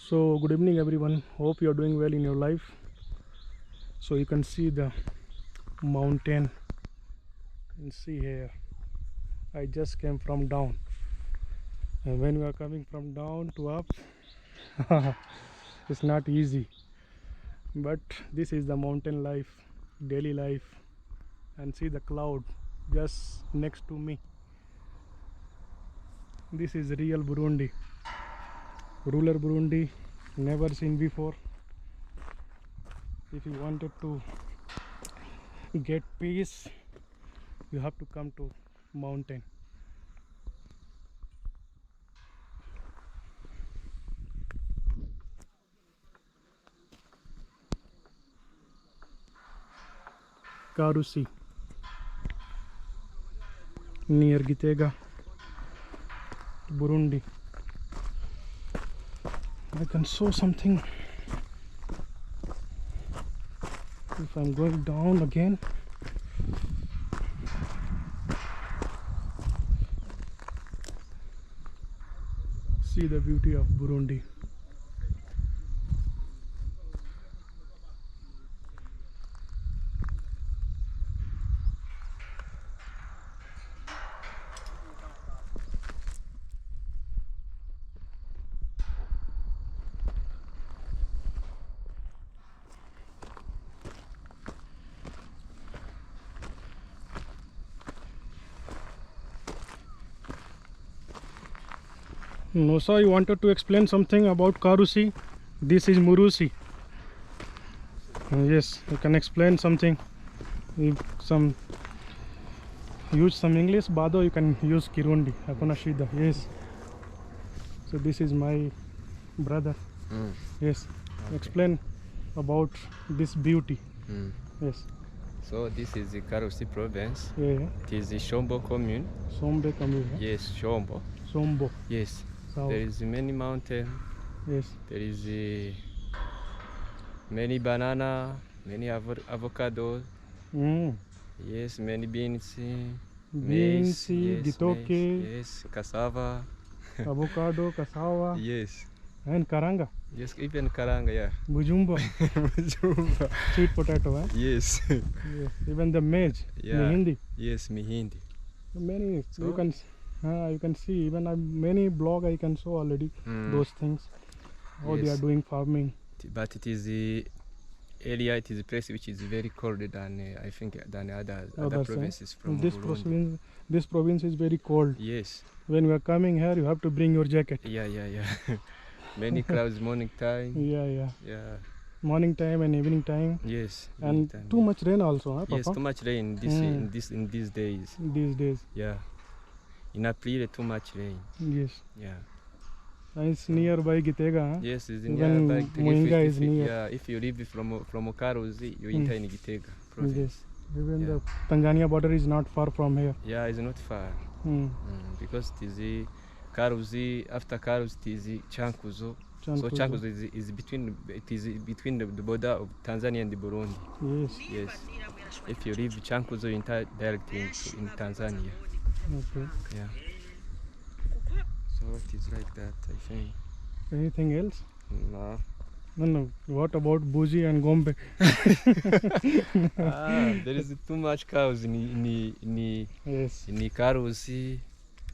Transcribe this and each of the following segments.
So good evening everyone, hope you are doing well in your life. So you can see the mountain, and see here I just came from down, and when we are coming from down to up it's not easy, but this is the mountain life, daily life. And see the cloud just next to me. This is real Burundi, rural Burundi, never seen before. If you wanted to get peace, you have to come to mountain. Karusi, near Gitega, Burundi. I can show something if I'm going down again. See the beauty of Burundi. Nosa, you wanted to explain something about Karusi? This is Murusi. Yes, you can explain something. If some use some English, Bado you can use Kirundi. Hakuna shida. Yes. So this is my brother. Yes. Okay. Explain about this beauty. Yes. So this is the Karusi province. Yeah. It is the Shombo commune. Sombe Kamu. Yes, Shombo. Sombo. Yes. South. There is many mountain. Yes. There is many banana, many avocado. Yes, many beans. Beans, Maize, yes, gitoke, maize, yes, cassava. avocado, cassava, Yes. and karanga. Yes, even karanga, yeah. Bujumba, Majumba. sweet potato. Yes. Yes. Even the maize, Yeah. mehindi. Yes, mihindi. Many So- you can see even many blog I can show already those things. How they Yes. are doing farming. But it is the area, it is a place which is very cold than I think than other Others, provinces from this Burundi. province is very cold. Yes. When we are coming here, you have to bring your jacket. Yeah. Many clouds morning time. Yeah. Yeah. Morning time and evening time, Yes. and evening time, too yeah. much rain also, huh, Yes, Papa? too much rain in these days. These days. Yeah. In April, too much rain. Yes. Yeah. And it's nearby Gitega. Huh? Yes, it's Even nearby. Muinga is near. Yeah, if you leave from Karusi, you enter in Gitega province. Yes. Even Yeah. the Tanzania border is not far from here. Yeah, it's not far. Hmm. Because it is Karusi, after Karusi it is Chankuzo. So Chankuzo. Chankuzo is between the border of Tanzania and the Burundi. Yes. Yes. If you leave Chankuzo, you enter directly in Tanzania. Okay. Yeah. So it is like that, I think. Anything else? No. No. What about Buji and Gombe? There is too much cows in Yes. Karusi,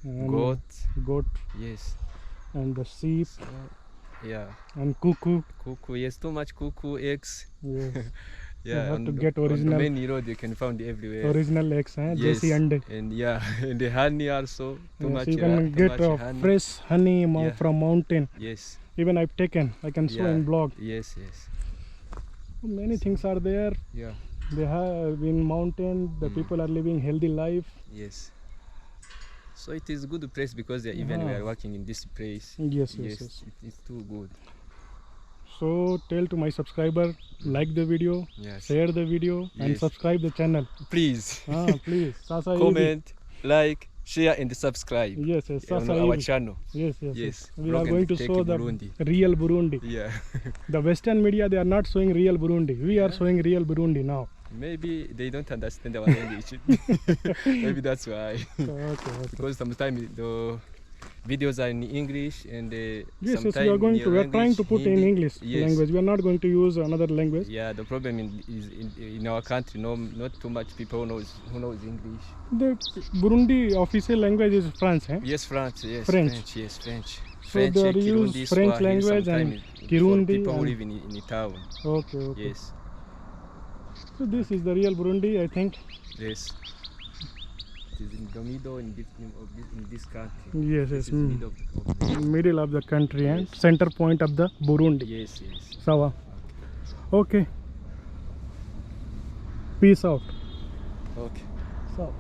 And goat. goat Yes. and the sheep So, yeah. and cuckoo. Cuckoo. Yes, too much cuckoo eggs. Yes. Yeah. have on to the- get on the original- main road you can find everywhere. Original eggs, huh? Yes. Desi ande. And yeah, and the honey also. Too Yes, much. you can too get much honey. fresh honey Yeah. from mountain. Yes. Even I've taken. I can show Yeah. in blog. Yes. Many things are there. Yeah. They have in mountain. The people are living healthy life. Yes. So it is good place because even we are working in this place. Yes. It's too good. So tell to my subscriber, like the video, Yes. share the video, and Yes. subscribe the channel. Please Please. Sasa hivi. comment, like, share, and subscribe Yes. on Sasa our hivi. channel. Yes. Yes. We Vlog are and going to Take show the Burundi. real Burundi. Yeah. The Western media, they are not showing real Burundi. We are showing real Burundi now. Maybe they don't understand our language. Maybe that's why. Okay. Because sometimes videos are in English and Yes, yes, sometimes we are going to. We are trying to put in Hindi. English Yes. language. We are not going to use another language. Yeah, the problem is in our country, no, not too much people who knows English. The Burundi official language is French, eh? Yes, French. Yes, French. Yes, French. So they use Kirundi, French Swahili language and sometimes for Kirundi people who and- live in the town. Okay, okay. Yes, So this is the real Burundi, I think. yes. It is in the middle in this country. Yes, This yes. is middle of the Middle of the country and Yes. center point of the Burundi. yes, yes. Sawa. Okay. Peace out. Okay. So.